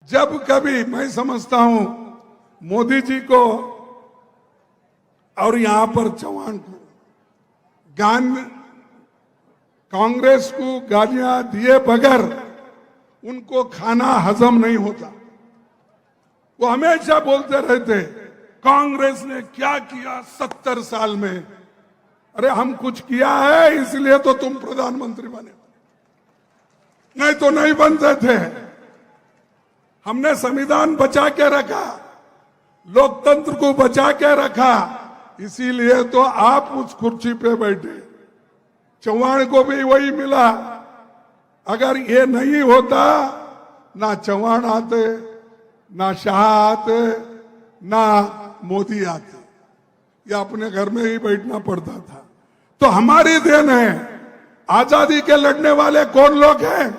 जब कभी मैं समझता हूं मोदी जी को और यहां पर चौहान को कांग्रेस को गालियां दिए बगैर उनको खाना हजम नहीं होता। वो हमेशा बोलते रहते कांग्रेस ने क्या किया 70 साल में। अरे हम कुछ किया है इसलिए तो तुम प्रधानमंत्री बने, नहीं तो नहीं बनते थे। हमने संविधान बचा के रखा, लोकतंत्र को बचा के रखा, इसीलिए तो आप उस कुर्सी पे बैठे। चौहान को भी वही मिला। अगर ये नहीं होता ना चौहान आते, ना शाह आते, ना मोदी आते, या अपने घर में ही बैठना पड़ता था। तो हमारी देन है। आजादी के लड़ने वाले कौन लोग हैं?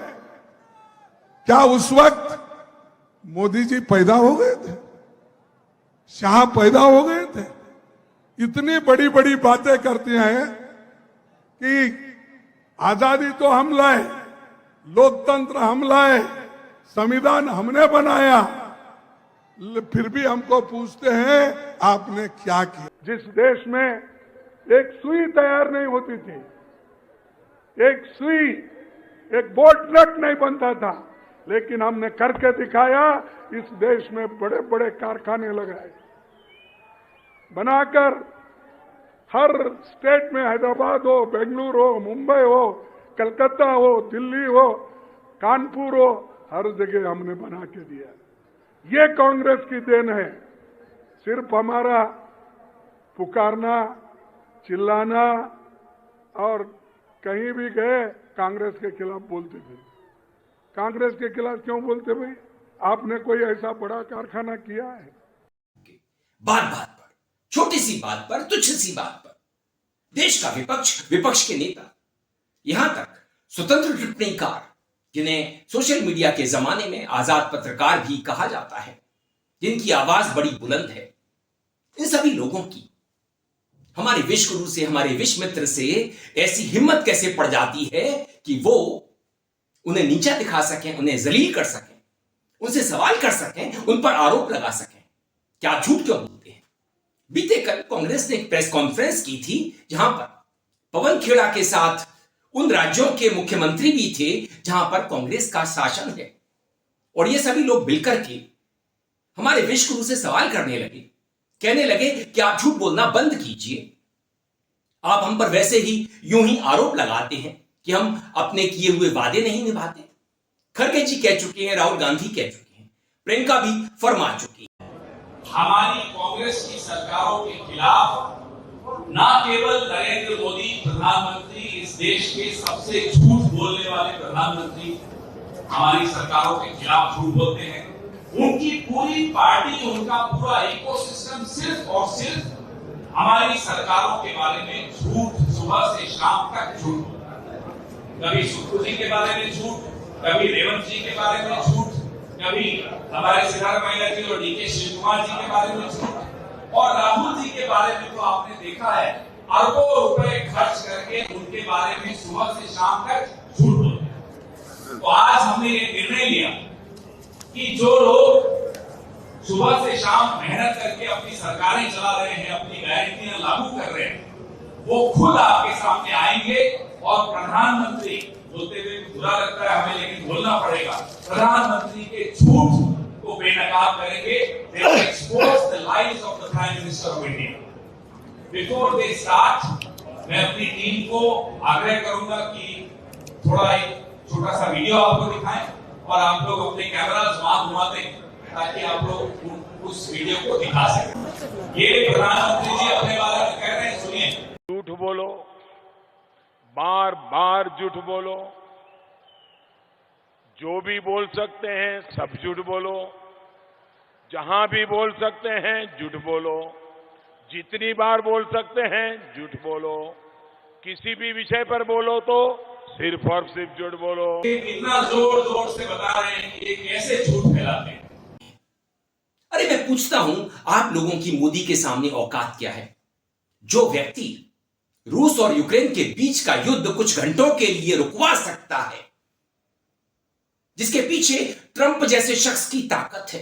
क्या उस वक्त मोदी जी पैदा हो गए थे? शाह पैदा हो गए थे? इतनी बड़ी बड़ी बातें करते हैं कि आजादी तो हम लाए, लोकतंत्र हम लाए, संविधान हमने बनाया, फिर भी हमको पूछते हैं आपने क्या किया। जिस देश में एक सुई तैयार नहीं होती थी, एक सुई, एक बोट नट नहीं बनता था, लेकिन हमने करके दिखाया। इस देश में बड़े बड़े कारखाने लगाए, बनाकर हर स्टेट में, हैदराबाद हो, बेंगलुरु हो, मुंबई हो, कलकत्ता हो, दिल्ली हो, कानपुर हो, हर जगह हमने बना के दिया। ये कांग्रेस की देन है। सिर्फ हमारा पुकारना, चिल्लाना और कहीं भी गए कांग्रेस के खिलाफ बोलते थे। कांग्रेस के खिलाफ क्यों बोलते भाई? आपने कोई ऐसा बड़ा कारखाना किया है? बात बात पर, छोटी सी बात पर, तुच्छ सी बात पर देश का विपक्ष, विपक्ष के नेता, यहां तक स्वतंत्र टिप्पणीकार, जिन्हें सोशल मीडिया के जमाने में आजाद पत्रकार भी कहा जाता है, जिनकी आवाज बड़ी बुलंद है, इन सभी लोगों की हमारे विश्व गुरु से, हमारे विश्व मित्र से ऐसी हिम्मत कैसे पड़ जाती है कि वो उन्हें नीचा दिखा सकें, उन्हें जलील कर सकें, उनसे सवाल कर सकें, उन पर आरोप लगा सकें। क्या झूठ क्यों बोलते हैं? बीते कल कांग्रेस ने एक प्रेस कॉन्फ्रेंस की थी, जहां पर पवन खेड़ा के साथ उन राज्यों के मुख्यमंत्री भी थे जहां पर कांग्रेस का शासन है, और ये सभी लोग मिलकर के हमारे विश्व गुरु से सवाल करने लगे, कहने लगे कि आप झूठ बोलना बंद कीजिए। आप हम पर वैसे ही यूं ही आरोप लगाते हैं कि हम अपने किए हुए वादे नहीं निभाते। खड़गे जी कह चुके हैं, राहुल गांधी कह चुके हैं, प्रियंका भी फरमा चुकी है। हमारी कांग्रेस की सरकारों के खिलाफ न केवल नरेंद्र मोदी प्रधानमंत्री, इस देश के सबसे झूठ बोलने वाले प्रधानमंत्री हमारी सरकारों के खिलाफ झूठ बोलते हैं, उनकी पूरी पार्टी, उनका पूरा इकोसिस्टम सिर्फ और सिर्फ हमारी सरकारों के बारे में झूठ, सुबह से शाम तक झूठ बोलता है। कभी सुखू जी के बारे में झूठ, कभी रेवंत जी के बारे में झूठ, कभी हमारे सिद्धारमैया जी और डीके शिव कुमार जी के बारे में झूठ, और राहुल जी के बारे में तो आपने देखा है अरबों रुपए खर्च करके उनके बारे में सुबह से शाम तक झूठ बोलते हैं। तो आज हमने ये निर्णय लिया कि जो लोग सुबह से शाम मेहनत करके अपनी सरकारें चला रहे हैं, अपनी गारंटियां लागू कर रहे हैं, वो खुद आपके सामने आएंगे और प्रधानमंत्री, बोलते हुए बुरा लगता है हमें लेकिन बोलना पड़ेगा, प्रधानमंत्री के झूठ को बेनकाब करेंगे। They will expose the lies of the Prime Minister of India. Before they start, मैं अपनी टीम को आग्रह करूंगा कि थोड़ा एक छोटा सा वीडियो आपको दिखाएं और आप लोग अपने कैमरास वहां घुमा दें ताकि आप लोग उस वीडियो को दिखा सकें। ये प्रधानमंत्री जी अपने बारे में कह रहे हैं, सुनिए। झूठ बोलो, बार बार झूठ बोलो, जो भी बोल सकते हैं सब झूठ बोलो, जहां भी बोल सकते हैं झूठ बोलो, जितनी बार बोल सकते हैं झूठ बोलो, किसी भी विषय पर बोलो तो सिर्फ और सिर्फ झूठ बोलो। इतना जोर जोर से बता रहे हैं कि ये कैसे झूठ फैलाते हैं। अरे मैं पूछता हूं, आप लोगों की मोदी के सामने औकात क्या है? जो व्यक्ति रूस और यूक्रेन के बीच का युद्ध कुछ घंटों के लिए रुकवा सकता है, जिसके पीछे ट्रंप जैसे शख्स की ताकत है,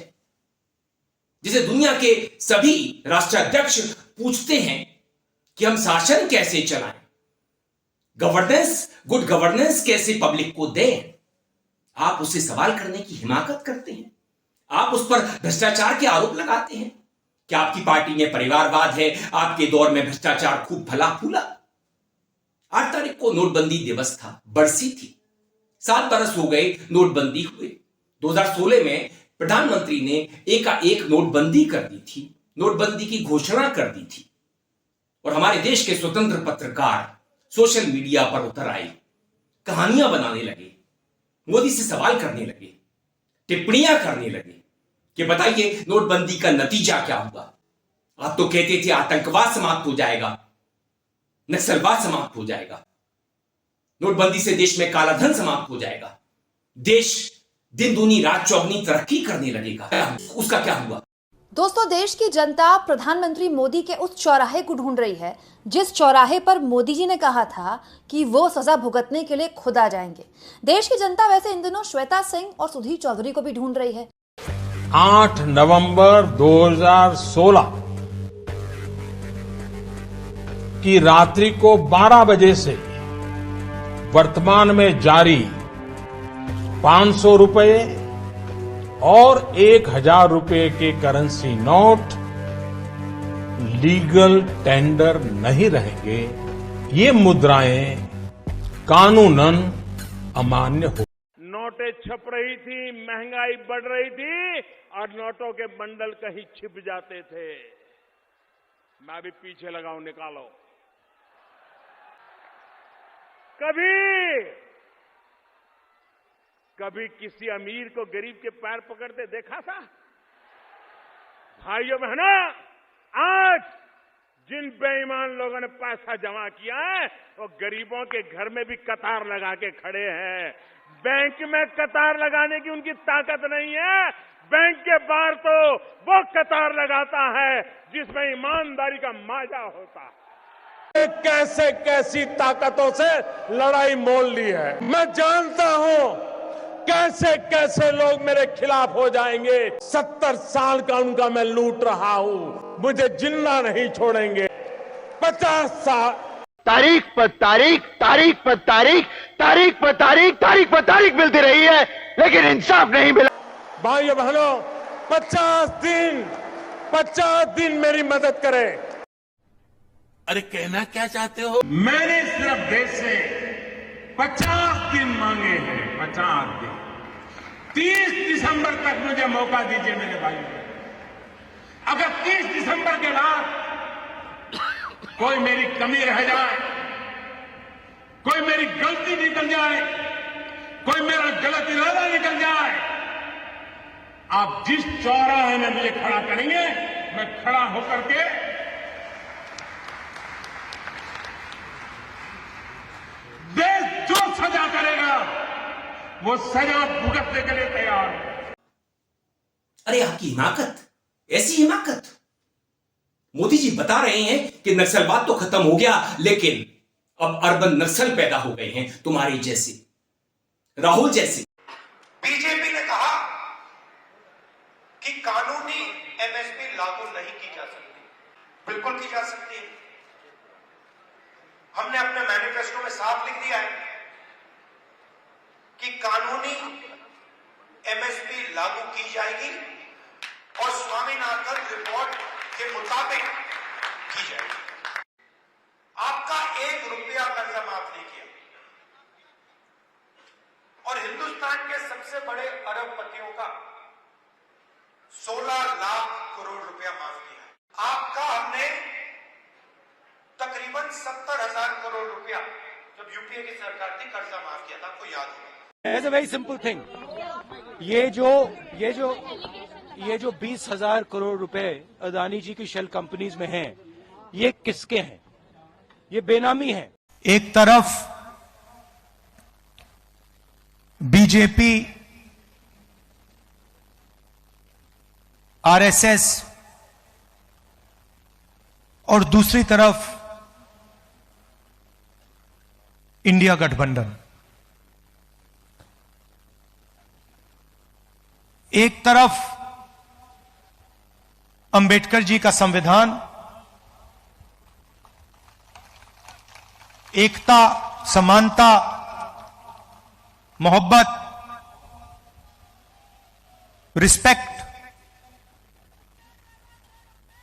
जिसे दुनिया के सभी राष्ट्राध्यक्ष पूछते हैं कि हम शासन कैसे चलाएं, गवर्नेंस, गुड गवर्नेंस कैसे पब्लिक को दें। आप उसे सवाल करने की हिमाकत करते हैं, आप उस पर भ्रष्टाचार के आरोप लगाते हैं। क्या आपकी पार्टी में परिवारवाद है? आपके दौर में भ्रष्टाचार खूब फला फूला। 8 तारीख को नोटबंदी दिवस था, बरसी थी। 7 बरस हो गए नोटबंदी हुए। 2016 में प्रधानमंत्री ने एकाएक नोटबंदी कर दी थी, नोटबंदी की घोषणा कर दी थी, और हमारे देश के स्वतंत्र पत्रकार सोशल मीडिया पर उतर आए, कहानियां बनाने लगे, मोदी से सवाल करने लगे, टिप्पणियां करने लगे कि बताइए नोटबंदी का नतीजा क्या हुआ। आप तो कहते थे आतंकवाद समाप्त हो जाएगा, नक्सलवाद समाप्त हो जाएगा, नोटबंदी से देश में काला धन समाप्त हो जाएगा, देश दिन दूनी रात चौगनी तरक्की करने लगेगा। उसका क्या हुआ? दोस्तों, देश की जनता प्रधानमंत्री मोदी के उस चौराहे को ढूंढ रही है जिस चौराहे पर मोदी जी ने कहा था कि वो सजा भुगतने के लिए खुद आ जाएंगे। देश की जनता वैसे इन दिनों श्वेता सिंह और सुधीर चौधरी को भी ढूंढ रही है। 8 नवंबर 2016 की रात्रि को 12 बजे से वर्तमान में जारी 500 रुपए और 1000 रुपए के करेंसी नोट लीगल टेंडर नहीं रहेंगे। ये मुद्राएं कानूनन अमान्य हो। नोटें छप रही थी, महंगाई बढ़ रही थी और नोटों के बंडल कहीं छिप जाते थे। मैं भी पीछे लगाऊं, निकालो। कभी किसी अमीर को गरीब के पैर पकड़ते देखा था? भाइयों बहनों, आज जिन बेईमान लोगों ने पैसा जमा किया है वो गरीबों के घर में भी कतार लगा के खड़े हैं। बैंक में कतार लगाने की उनकी ताकत नहीं है। बैंक के बाहर तो वो कतार लगाता है जिसमें ईमानदारी का माजा होता है। कैसे कैसी ताकतों से लड़ाई मोल ली है। मैं जानता हूं कैसे कैसे लोग मेरे खिलाफ हो जाएंगे। 70 साल का उनका मैं लूट रहा हूं, मुझे जिंदा नहीं छोड़ेंगे। 50 साल तारीख पर तारीख, तारीख पर तारीख, तारीख पर तारीख, तारीख पर तारीख मिलती रही है, लेकिन इंसाफ नहीं मिला। भाइयों बहनों, 50 दिन मेरी मदद करें। अरे कहना क्या चाहते हो? मैंने सिर्फ देश से 50 दिन मांगे हैं, 50 दिन। 30 दिसंबर तक मुझे मौका दीजिए मेरे भाइयों। अगर 30 दिसंबर के बाद कोई मेरी कमी रह जाए, कोई मेरी गलती निकल जाए, कोई मेरा गलत इरादा निकल जाए, आप जिस चौराहे में मुझे खड़ा करेंगे, मैं खड़ा होकर के देश जो सजा करेगा वो सजा भुगतने के लिए तैयार है। अरे आपकी हिमाकत, ऐसी हिमाकत। मोदी जी बता रहे हैं कि नक्सलवाद तो खत्म हो गया, लेकिन अब अर्बन नक्सल पैदा हो गए हैं, तुम्हारे जैसे, राहुल जैसे। बीजेपी ने कहा कि कानूनी एमएसपी लागू नहीं की जा सकती। बिल्कुल की जा सकती है। हमने अपने मैनिफेस्टो में साफ लिख दिया है कि कानूनी एमएसपी लागू की जाएगी और स्वामीनाथन रिपोर्ट के मुताबिक की जाएगी। आपका 1 रुपया कर्जा माफ नहीं किया और हिंदुस्तान के सबसे बड़े अरबपतियों का 16 लाख करोड़ रुपया माफ किया। आपका हमने तकरीबन 70,000 करोड़ रुपया जब यूपीए की सरकार थी कर्जा माफ किया था, आपको याद होगा। It's a very simple thing. ये जो 20,000 करोड़ रुपए अदानी जी की शेल कंपनीज में हैं, ये किसके हैं? ये बेनामी है। एक तरफ बीजेपी, आरएसएस और दूसरी तरफ इंडिया गठबंधन। एक तरफ अंबेडकर जी का संविधान, एकता, समानता, मोहब्बत, रिस्पेक्ट,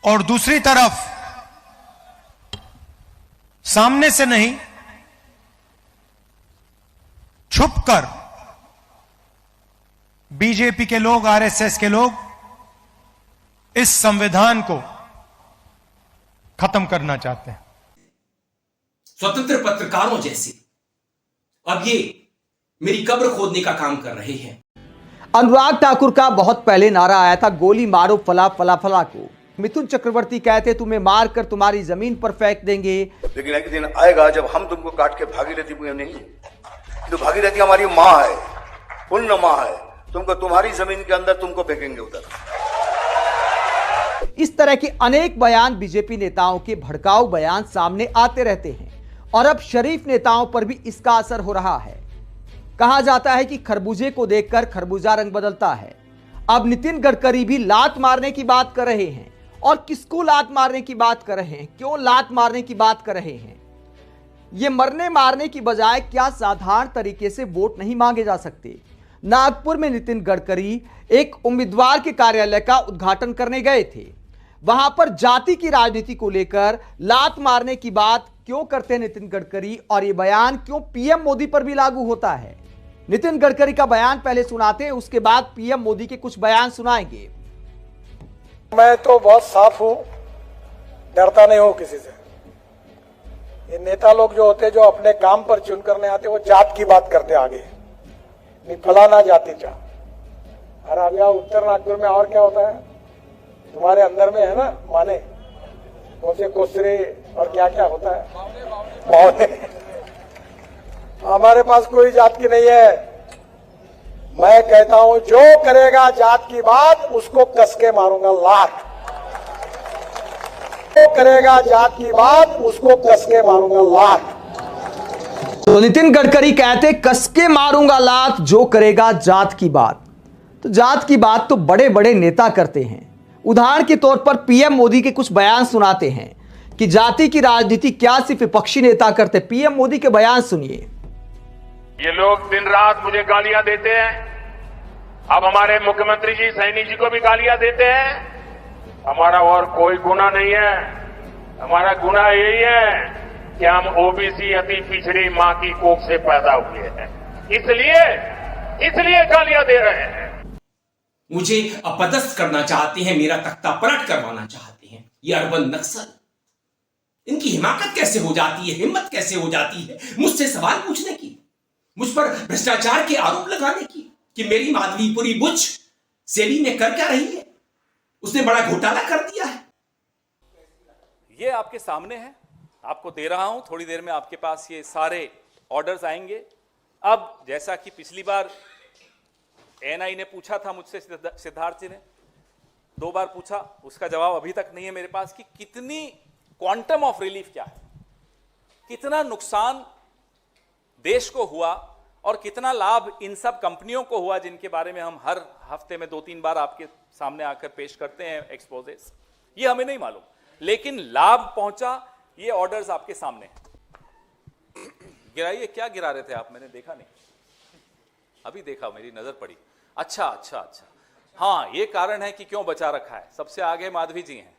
और दूसरी तरफ सामने से नहीं, छुपकर बीजेपी के लोग, आरएसएस के लोग इस संविधान को खत्म करना चाहते हैं। स्वतंत्र पत्रकारों जैसे अब ये मेरी कब्र खोदने का काम कर रहे हैं। अनुराग ठाकुर का बहुत पहले नारा आया था, गोली मारो फला फला फला को। मिथुन चक्रवर्ती कहते तुम्हें मारकर तुम्हारी जमीन पर फेंक देंगे। लेकिन एक दिन आएगा जब हम तुमको काट के भागीरथी में नहीं, तो भागीरथी हमारी माँ है, पुण्य माँ है, तुमको तुम्हारी जमीन के अंदर तुमको फेंकेंगे उधर। इस तरह के अनेक बयान बीजेपी नेताओं के भड़काऊ बयान सामने आते रहते हैं और अब शरीफ नेताओं पर भी इसका असर हो रहा है। कहा जाता है कि खरबूजे को देखकर खरबूजा रंग बदलता है। अब नितिन गडकरी भी लात मारने की बात कर रहे हैं। और किसको लात मारने की बात कर रहे हैं, क्यों लात मारने की बात कर रहे हैं? ये मरने मारने की बजाय क्या साधारण तरीके से वोट नहीं मांगे जा सकते? नागपुर में नितिन गडकरी एक उम्मीदवार के कार्यालय का उद्घाटन करने गए थे। वहां पर जाति की राजनीति को लेकर लात मारने की बात क्यों करते हैं नितिन गडकरी, और ये बयान क्यों पीएम मोदी पर भी लागू होता है? नितिन गडकरी का बयान पहले सुनाते हैं, उसके बाद पीएम मोदी के कुछ बयान सुनाएंगे। मैं तो बहुत साफ हूं, डरता नहीं हूं किसी से। ये नेता लोग जो होते हैं, जो अपने काम पर चुन करने आते, वो जात की बात करते आगे, नहीं फलाना जाति चा। अरे अब यहाँ उत्तर नागपुर में और क्या होता है, तुम्हारे अंदर में है ना माने, कौन से कोसरे और क्या क्या होता है, माने। हमारे पास कोई जात की नहीं है। मैं कहता हूं जो करेगा जात की बात उसको कस के मारूंगा लात। जो करेगा जात की बात उसको कस के मारूंगा लात। तो नितिन गडकरी कहते कस के मारूंगा लात जो करेगा जात की बात। तो जात की बात तो बड़े बड़े नेता करते हैं। उदाहरण के तौर पर पीएम मोदी के कुछ बयान सुनाते हैं कि जाति की राजनीति क्या सिर्फ विपक्षी नेता करते। पीएम मोदी के बयान सुनिए। ये लोग दिन रात मुझे गालियां देते हैं। अब हमारे मुख्यमंत्री जी, सैनी जी को भी गालियां देते हैं। हमारा और कोई गुना नहीं है। हमारा गुना यही है कि हम ओबीसी अति पिछड़ी मां की कोख से पैदा हुए हैं, इसलिए गालियां दे रहे हैं। मुझे अपदस्थ करना चाहते हैं, मेरा तख्ता पलट करवाना चाहते हैं। ये अर्बन नक्सल, इनकी हिमाकत कैसे हो जाती है, हिम्मत कैसे हो जाती है मुझसे सवाल पूछने की, मुझ पर भ्रष्टाचार के आरोप लगाने की कि मेरी माधवीपुरी बुच सेबी में कर क्या रही है, उसने बड़ा घोटाला कर दिया है। ये आपके सामने है, आपको दे रहा हूं। थोड़ी देर में आपके पास ये सारे ऑर्डर्स आएंगे। अब जैसा कि पिछली बार एएनआई ने पूछा था मुझसे, सिद्धार्थ जी ने 2 बार पूछा, उसका जवाब अभी तक नहीं है मेरे पास कि कितनी क्वांटम ऑफ रिलीफ क्या है, कितना नुकसान देश को हुआ और कितना लाभ इन सब कंपनियों को हुआ जिनके बारे में हम हर हफ्ते में 2-3 बार आपके सामने आकर पेश करते हैं एक्सपोजेस। ये हमें नहीं मालूम, लेकिन लाभ पहुंचा, ये ऑर्डर्स आपके सामने हैं। गिराइए, क्या गिरा रहे थे आप? मैंने देखा नहीं, अभी देखा, मेरी नजर पड़ी। अच्छा, हाँ, ये कारण है कि क्यों बचा रखा है। सबसे आगे माधवी जी हैं।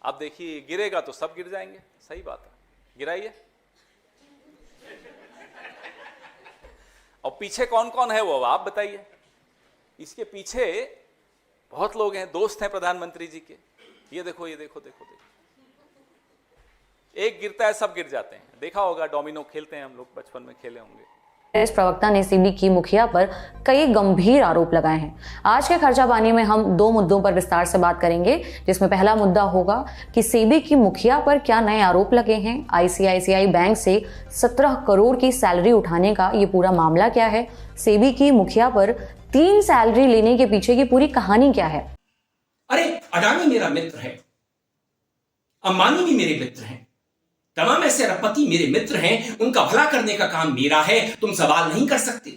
अब देखिए, गिरेगा तो सब गिर जाएंगे। सही बात है, गिराइए। और पीछे कौन कौन है वो आप बताइए। इसके पीछे बहुत लोग हैं, दोस्त हैं प्रधानमंत्री जी के। ये देखो, ये देखो। एक गिरता है सब गिर जाते हैं। देखा होगा, डोमिनो खेलते हैं हम लोग, बचपन में खेले होंगे। इस प्रवक्ता ने सेबी की मुखिया पर कई गंभीर आरोप लगाए हैं। आज के खर्चा पानी में हम 2 मुद्दों पर विस्तार से बात करेंगे, जिसमें पहला मुद्दा होगा कि सेबी की मुखिया पर क्या नए आरोप लगे हैं। आईसीआईसीआई बैंक से 17 करोड़ की सैलरी उठाने का ये पूरा मामला क्या है। सेबी की मुखिया पर 3 सैलरी लेने के पीछे की पूरी कहानी क्या है। अरे अडानी मेरा मित्र है, अंबानी भी मेरे मित्र हैं, तमाम ऐसे अरबपति मेरे मित्र हैं, उनका भला करने का काम मेरा है। तुम सवाल नहीं कर सकते।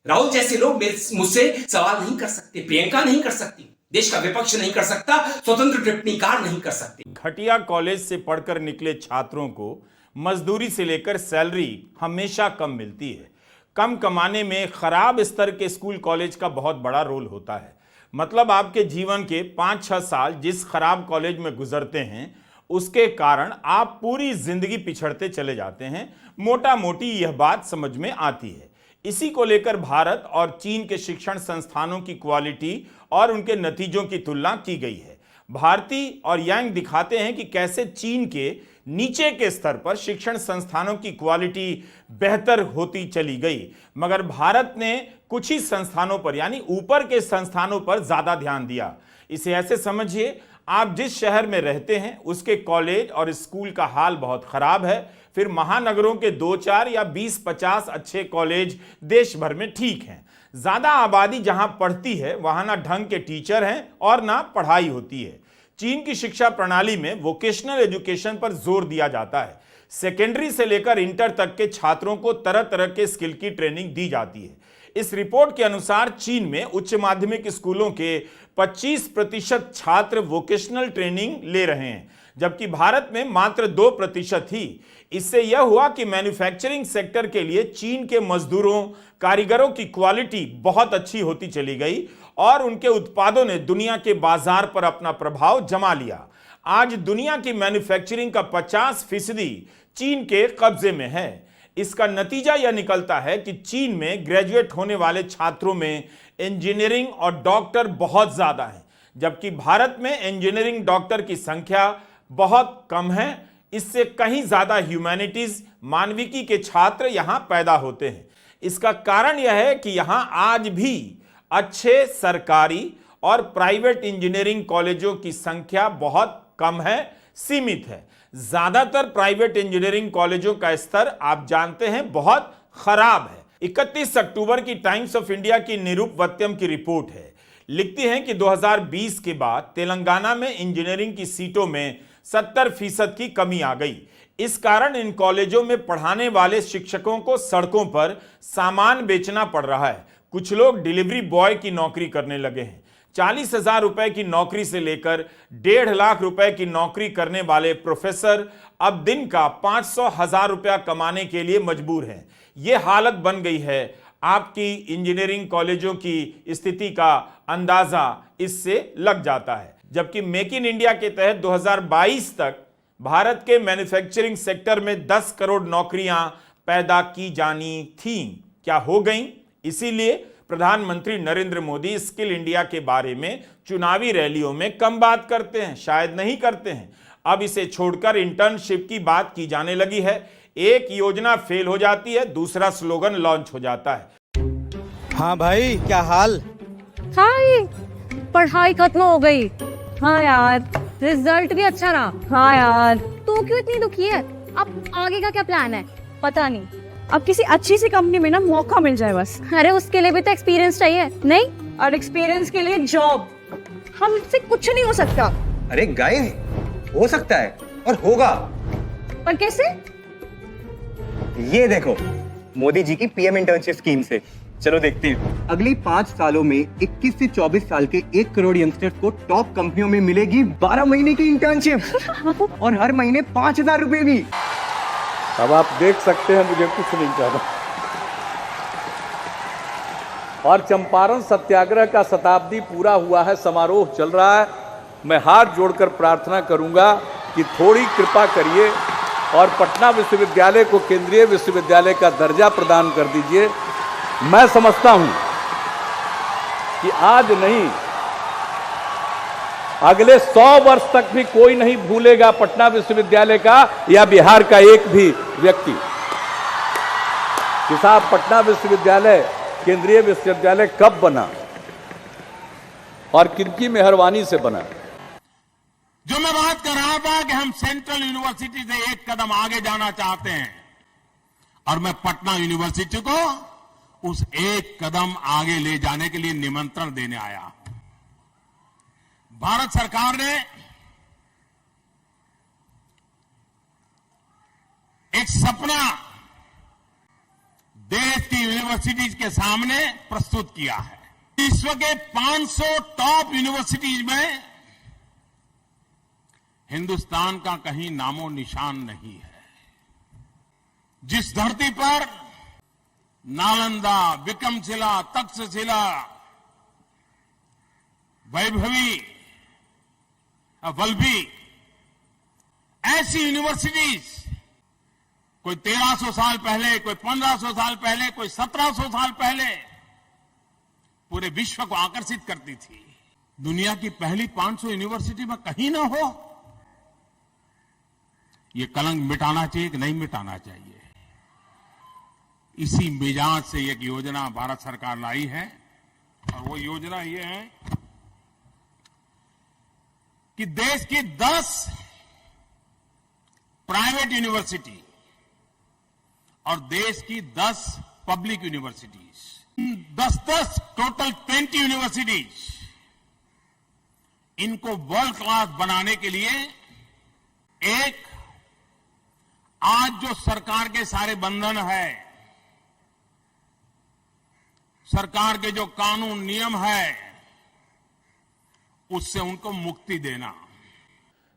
राहुल जैसे लोग मुझसे सवाल नहीं कर सकते, प्रियंका नहीं कर सकती, देश का विपक्ष नहीं कर सकता, स्वतंत्र टिप्पणीकार नहीं कर सकते। घटिया कॉलेज से पढ़कर निकले छात्रों को मजदूरी से लेकर सैलरी हमेशा कम मिलती है। कम कमाने में खराब स्तर के स्कूल कॉलेज का बहुत बड़ा रोल होता है। मतलब आपके जीवन के 5-6 साल जिस खराब कॉलेज में गुजरते हैं उसके कारण आप पूरी जिंदगी पिछड़ते चले जाते हैं। मोटा मोटी यह बात समझ में आती है। इसी को लेकर भारत और चीन के शिक्षण संस्थानों की क्वालिटी और उनके नतीजों की तुलना की गई है। भारती और यांग दिखाते हैं कि कैसे चीन के नीचे के स्तर पर शिक्षण संस्थानों की क्वालिटी बेहतर होती चली गई, मगर भारत ने कुछ ही संस्थानों पर यानी ऊपर के संस्थानों पर ज्यादा ध्यान दिया। इसे ऐसे समझिए, आप जिस शहर में रहते हैं उसके कॉलेज और स्कूल का हाल बहुत खराब है, फिर महानगरों के 2-4 या 20-50 अच्छे कॉलेज देश भर में ठीक हैं। ज्यादा आबादी जहां पढ़ती है वहां ना ढंग के टीचर हैं और ना पढ़ाई होती है। चीन की शिक्षा प्रणाली में वोकेशनल एजुकेशन पर जोर दिया जाता है। सेकेंडरी से लेकर इंटर तक के छात्रों को तरह तरह के स्किल की ट्रेनिंग दी जाती है। इस रिपोर्ट के अनुसार चीन में उच्च माध्यमिक स्कूलों के 25% छात्र वोकेशनल ट्रेनिंग ले रहे हैं, जबकि भारत में मात्र 2% ही। इससे यह हुआ कि मैन्युफैक्चरिंग सेक्टर के लिए चीन के मजदूरों, कारीगरों की क्वालिटी बहुत अच्छी होती चली गई और उनके उत्पादों ने दुनिया के बाजार पर अपना प्रभाव जमा लिया। आज दुनिया की मैन्युफैक्चरिंग का 50% चीन के कब्जे में है। इसका नतीजा यह निकलता है कि चीन में ग्रेजुएट होने वाले छात्रों में इंजीनियरिंग और डॉक्टर बहुत ज्यादा हैं, जबकि भारत में इंजीनियरिंग डॉक्टर की संख्या बहुत कम है। इससे कहीं ज्यादा ह्यूमैनिटीज, मानविकी के छात्र यहां पैदा होते हैं। इसका कारण यह है कि यहां आज भी अच्छे सरकारी और प्राइवेट इंजीनियरिंग कॉलेजों की संख्या बहुत कम है, सीमित है। ज्यादातर प्राइवेट इंजीनियरिंग कॉलेजों का स्तर आप जानते हैं बहुत खराब है। 31 अक्टूबर की टाइम्स ऑफ इंडिया की निरूप वत्यम की रिपोर्ट है, लिखती हैं कि 2020 के बाद तेलंगाना में इंजीनियरिंग की सीटों में 70% की कमी आ गई। इस कारण इन कॉलेजों में पढ़ाने वाले शिक्षकों को सड़कों पर सामान बेचना पड़ रहा है। कुछ लोग डिलीवरी बॉय की नौकरी करने लगे हैं। 40,000 रुपए की नौकरी से लेकर 1.5 लाख रुपए की नौकरी करने वाले प्रोफेसर अब दिन का 500,000 रुपया कमाने के लिए मजबूर हैं। यह हालत बन गई है। आपकी इंजीनियरिंग कॉलेजों की स्थिति का अंदाजा इससे लग जाता है। जबकि मेक इन इंडिया के तहत 2022 तक भारत के मैन्युफैक्चरिंग सेक्टर में 10 करोड़ नौकरियां पैदा की जानी थीं, क्या हो गईं? इसीलिए प्रधानमंत्री नरेंद्र मोदी स्किल इंडिया के बारे में चुनावी रैलियों में कम बात करते हैं, शायद नहीं करते हैं। अब इसे छोड़कर इंटर्नशिप की बात की जाने लगी है। एक योजना फेल हो जाती है, दूसरा स्लोगन लॉन्च हो जाता है। हाँ भाई, क्या हाल? हाय, पढ़ाई खत्म हो गई। हाँ यार, रिजल्ट भी अच्छा रहा। हाँ यार, तू क्यों इतनी दुखी है? अब आगे का क्या प्लान है? पता नहीं। अब किसी अच्छी सी कंपनी में ना मौका मिल जाए बस। अरे उसके लिए भी तो एक्सपीरियंस चाहिए, नहीं? और एक्सपीरियंस के लिए जॉब। हमसे कुछ नहीं हो सकता। अरे गाय, हो सकता है और होगा। पर कैसे? ये देखो, मोदी जी की पीएम इंटर्नशिप स्कीम से। चलो देखते हैं। अगली 5 सालों में 21 से 24 साल के 1 करोड़ यंगस्टर्स को टॉप कंपनियों में मिलेगी 12 महीने की इंटर्नशिप और हर महीने 5,000 रुपए भी। अब आप देख सकते हैं, मुझे कुछ नहीं कहना। और चंपारण सत्याग्रह का शताब्दी पूरा हुआ है, समारोह चल रहा है। मैं हाथ जोड़कर प्रार्थना करूंगा कि थोड़ी कृपा करिए और पटना विश्वविद्यालय को केंद्रीय विश्वविद्यालय का दर्जा प्रदान कर दीजिए। मैं समझता हूं कि आज नहीं, अगले 100 वर्ष तक भी कोई नहीं भूलेगा पटना विश्वविद्यालय का या बिहार का एक भी व्यक्ति कि साहब पटना विश्वविद्यालय केंद्रीय विश्वविद्यालय कब बना और किनकी मेहरबानी से बना। जो मैं बात कर रहा था कि हम सेंट्रल यूनिवर्सिटी से एक कदम आगे जाना चाहते हैं और मैं पटना यूनिवर्सिटी को उस एक कदम आगे ले जाने के लिए निमंत्रण देने आया। भारत सरकार ने एक सपना देश की यूनिवर्सिटीज के सामने प्रस्तुत किया है। विश्व के 500 टॉप यूनिवर्सिटीज में हिंदुस्तान का कहीं नामो निशान नहीं है। जिस धरती पर नालंदा, विक्रमशिला, तक्षशिला, वैभवी, वल्लभी ऐसी यूनिवर्सिटीज कोई 1300 साल पहले, कोई 1500 साल पहले, कोई 1700 साल पहले पूरे विश्व को आकर्षित करती थी। दुनिया की पहली 500 यूनिवर्सिटी में कहीं ना हो। ये कलंक मिटाना चाहिए कि नहीं मिटाना चाहिए? इसी मिजाज से एक योजना भारत सरकार लाई है और वो योजना ये है कि देश की 10 प्राइवेट यूनिवर्सिटी और देश की 10 पब्लिक यूनिवर्सिटीज, 10 टोटल 20 यूनिवर्सिटीज, इनको वर्ल्ड क्लास बनाने के लिए एक आज जो सरकार के सारे बंधन है, सरकार के जो कानून नियम है, उससे उनको मुक्ति देना।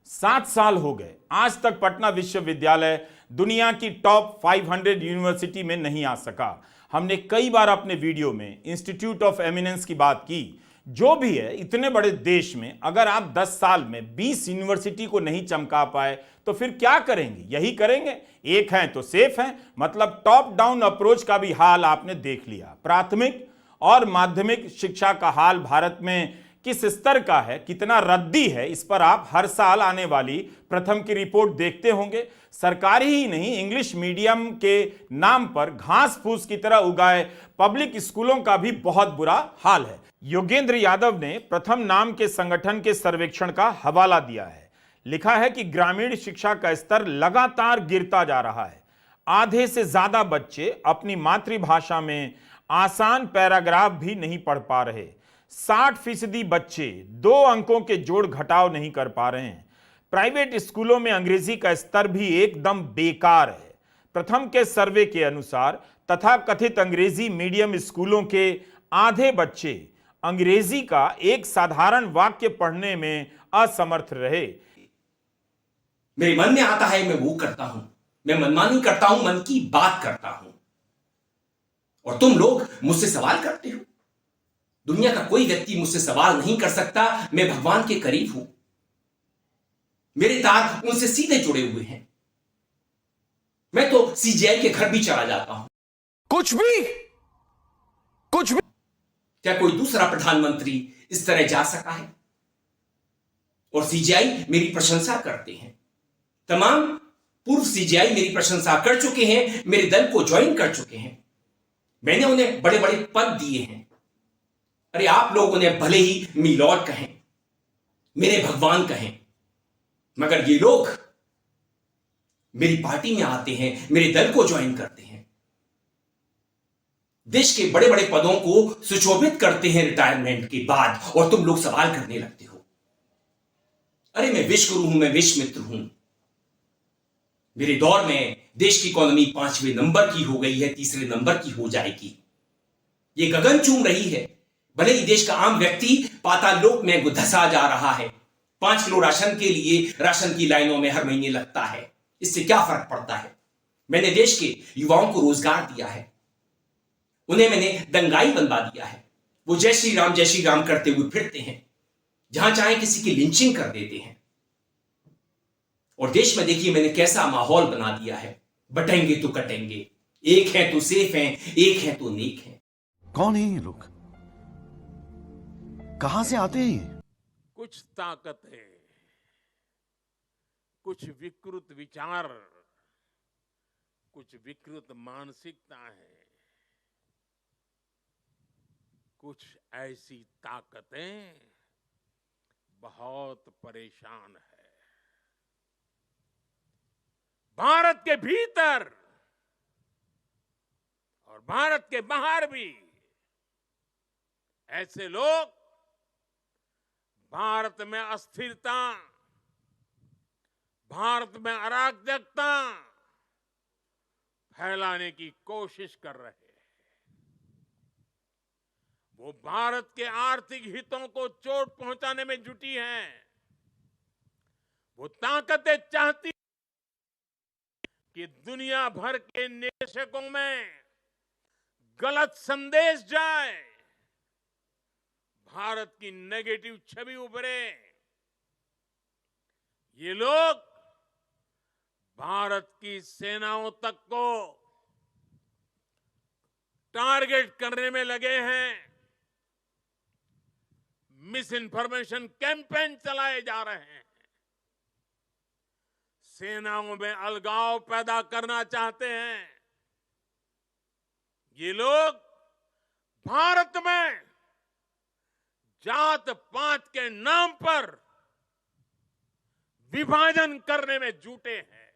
7 साल हो गए, आज तक पटना विश्वविद्यालय दुनिया की टॉप 500 यूनिवर्सिटी में नहीं आ सका। हमने कई बार अपने वीडियो में इंस्टीट्यूट ऑफ एमिनेंस की बात की। जो भी है, इतने बड़े देश में अगर आप 10 साल में 20 यूनिवर्सिटी को नहीं चमका पाए तो फिर क्या करेंगे? यही करेंगे, एक हैं तो सेफ हैं। मतलब टॉप डाउन अप्रोच का भी हाल आपने देख लिया। प्राथमिक और माध्यमिक शिक्षा का हाल भारत में किस स्तर का है, कितना रद्दी है, इस पर आप हर साल आने वाली प्रथम की रिपोर्ट देखते होंगे। सरकारी ही नहीं, इंग्लिश मीडियम के नाम पर घास फूस की तरह उगाए पब्लिक स्कूलों का भी बहुत बुरा हाल है। योगेंद्र यादव ने प्रथम नाम के संगठन के सर्वेक्षण का हवाला दिया है। लिखा है कि ग्रामीण शिक्षा का स्तर लगातार गिरता जा रहा है। आधे से ज्यादा बच्चे अपनी मातृभाषा में आसान पैराग्राफ भी नहीं पढ़ पा रहे। 60% बच्चे 2 अंकों के जोड़ घटाव नहीं कर पा रहे हैं। प्राइवेट स्कूलों में अंग्रेजी का स्तर भी एकदम बेकार है। प्रथम के सर्वे के अनुसार तथाकथित अंग्रेजी मीडियम स्कूलों के आधे बच्चे अंग्रेजी का एक साधारण वाक्य पढ़ने में असमर्थ रहे। मेरे मन में आता है, मैं वो करता हूं, मैं मनमानी करता हूं, मन की बात करता हूं, और तुम लोग मुझसे सवाल करते हो। दुनिया का कोई व्यक्ति मुझसे सवाल नहीं कर सकता। मैं भगवान के करीब हूं, मेरे तार उनसे सीधे जुड़े हुए हैं। मैं तो सीजीआई के घर भी चला जाता हूं। कुछ भी क्या कोई दूसरा प्रधानमंत्री इस तरह जा सका है? और सीजीआई मेरी प्रशंसा करते हैं। तमाम पूर्व सीजीआई मेरी प्रशंसा कर चुके हैं, मेरे दल को ज्वाइन कर चुके हैं। मैंने उन्हें बड़े बड़े पद दिए हैं। अरे आप लोग उन्हें भले ही मिलॉर्ड कहें, मेरे भगवान कहें, मगर ये लोग मेरी पार्टी में आते हैं, मेरे दल को ज्वाइन करते हैं, देश के बड़े बड़े पदों को सुशोभित करते हैं रिटायरमेंट के बाद, और तुम लोग सवाल करने लगते हो। अरे मैं विश्वगुरु हूं, मैं विश्व मित्र हूं। मेरे दौर में देश की इकोनॉमी 5वें नंबर की हो गई है, 3रे नंबर की हो जाएगी। ये गगन चूम रही है। भले ही देश का आम व्यक्ति पाताल लोक में धंसा जा रहा है। 5 किलो राशन के लिए राशन की लाइनों में हर महीने लगता है। इससे क्या फर्क पड़ता है? मैंने देश के युवाओं को रोजगार दिया है, उन्हें मैंने दंगाई बनवा दिया है। वो जय श्री राम करते हुए फिरते हैं, जहां चाहे किसी की लिंचिंग कर देते हैं। और देश में देखिए मैंने कैसा माहौल बना दिया है। बटेंगे तो कटेंगे, एक है तो सेफ हैं, एक है तो नेक हैं। कौन है ये लोग? कहां से आते हैं? कुछ ताकतें, कुछ विकृत विचार, कुछ विकृत मानसिकता है, कुछ ऐसी ताकतें बहुत परेशान है। भारत के भीतर और भारत के बाहर भी ऐसे लोग भारत में अस्थिरता, भारत में अराजकता, फैलाने की कोशिश कर रहे हैं। वो भारत के आर्थिक हितों को चोट पहुंचाने में जुटी हैं। वो ताकतें चाहती कि दुनिया भर के निवेशकों में गलत संदेश जाए, भारत की नेगेटिव छवि उभरे। ये लोग भारत की सेनाओं तक को टारगेट करने में लगे हैं। मिस इन्फॉर्मेशन कैंपेन चलाए जा रहे हैं। सेनाओं में अलगाव पैदा करना चाहते हैं। ये लोग भारत में जात पात के नाम पर विभाजन करने में जुटे हैं।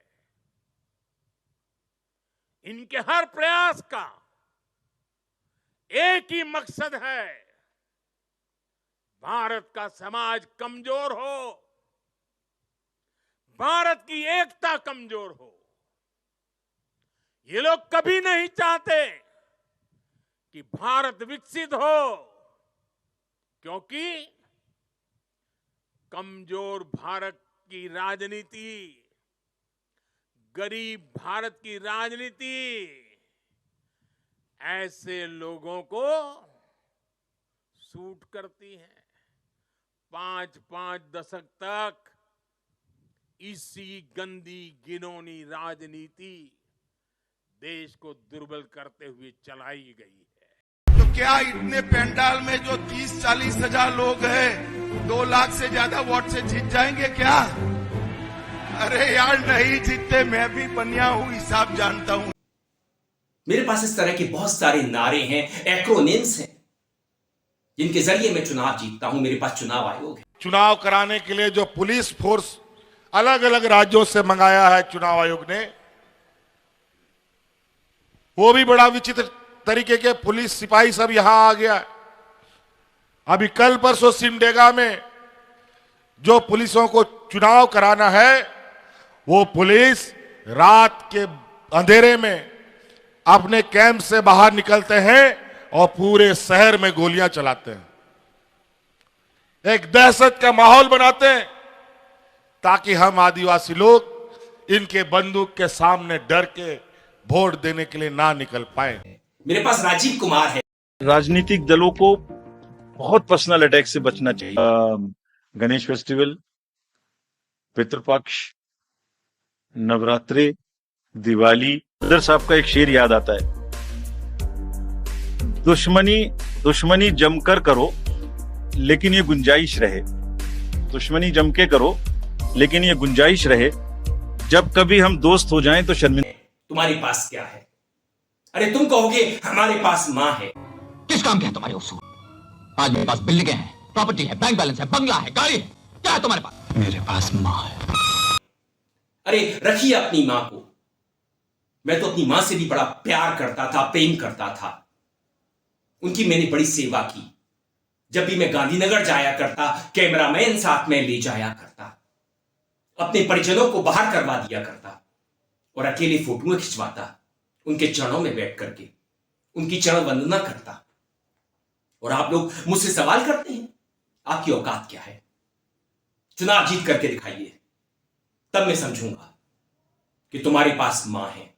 इनके हर प्रयास का एक ही मकसद है, भारत का समाज कमजोर हो, भारत की एकता कमजोर हो। ये लोग कभी नहीं चाहते कि भारत विकसित हो, क्योंकि कमजोर भारत की राजनीति, गरीब भारत की राजनीति ऐसे लोगों को सूट करती है। 5-5 दशक तक इसी गंदी घिनौनी राजनीति देश को दुर्बल करते हुए चलाई गई है। तो क्या इतने पंडाल में जो 30-40 हजार लोग हैं 2 लाख से ज्यादा वोट से जीत जाएंगे क्या? अरे यार नहीं जीतते। मैं भी बनिया हूं, हिसाब जानता हूं। मेरे पास इस तरह के बहुत सारे नारे हैं, एक्रोनिम्स हैं, जिनके जरिए मैं चुनाव जीतता हूं। मेरे पास चुनाव आयोग है। चुनाव कराने के लिए जो पुलिस फोर्स अलग अलग राज्यों से मंगाया है चुनाव आयोग ने, वो भी बड़ा विचित्र तरीके के पुलिस सिपाही सब यहां आ गया। अभी कल परसों सिमडेगा में जो पुलिसों को चुनाव कराना है, वो पुलिस रात के अंधेरे में अपने कैंप से बाहर निकलते हैं और पूरे शहर में गोलियां चलाते हैं। एक दहशत का माहौल बनाते हैं ताकि हम आदिवासी लोग इनके बंदूक के सामने डर के वोट देने के लिए ना निकल पाए। मेरे पास राजीव कुमार है। राजनीतिक दलों को बहुत पर्सनल अटैक से बचना चाहिए। गणेश फेस्टिवल, पितृपक्ष, नवरात्रि, दिवाली, सदर साहब का एक शेर याद आता है, दुश्मनी जमकर करो लेकिन ये गुंजाइश रहे। दुश्मनी जम के करो लेकिन ये गुंजाइश रहे, जब कभी हम दोस्त हो जाएं तो शर्मिंदा। तुम्हारे पास क्या है? अरे तुम कहोगे हमारे पास माँ है। किस काम के हैं तुम्हारे उसूल? आज मेरे पास बिल्डिंगें हैं, प्रॉपर्टी है, बैंक बैलेंस है, बंगला है, गाड़ी है, क्या है तुम्हारे पास? मेरे पास माँ है। अरे रखिए अपनी माँ को। मैं तो अपनी माँ से भी बड़ा प्यार करता था, प्रेम करता था। उनकी मैंने बड़ी सेवा की। जब भी मैं गांधीनगर जाया करता, कैमरामैन साथ में ले जाया करता, अपने परिजनों को बाहर करवा दिया करता और अकेले फोटोएं खिंचवाता, उनके चरणों में बैठ करके उनकी चरण वंदना करता। और आप लोग मुझसे सवाल करते हैं, आपकी औकात क्या है? चुनाव जीत करके दिखाइए, तब मैं समझूंगा कि तुम्हारे पास मां है।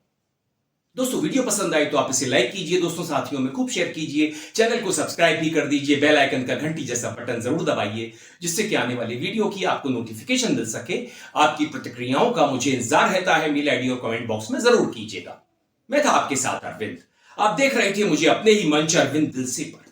दोस्तों, वीडियो पसंद आई तो आप इसे लाइक कीजिए, दोस्तों साथियों में खूब शेयर कीजिए, चैनल को सब्सक्राइब भी कर दीजिए, बेल आइकन का घंटी जैसा बटन जरूर दबाइए, जिससे कि आने वाली वीडियो की आपको नोटिफिकेशन मिल सके। आपकी प्रतिक्रियाओं का मुझे इंतजार रहता है। मेल आईडी और कमेंट बॉक्स में जरूर कीजिएगा। मैं था आपके साथ अरविंद। आप देख रहे थे मुझे अपने ही मंच अरविंद दिल से पर।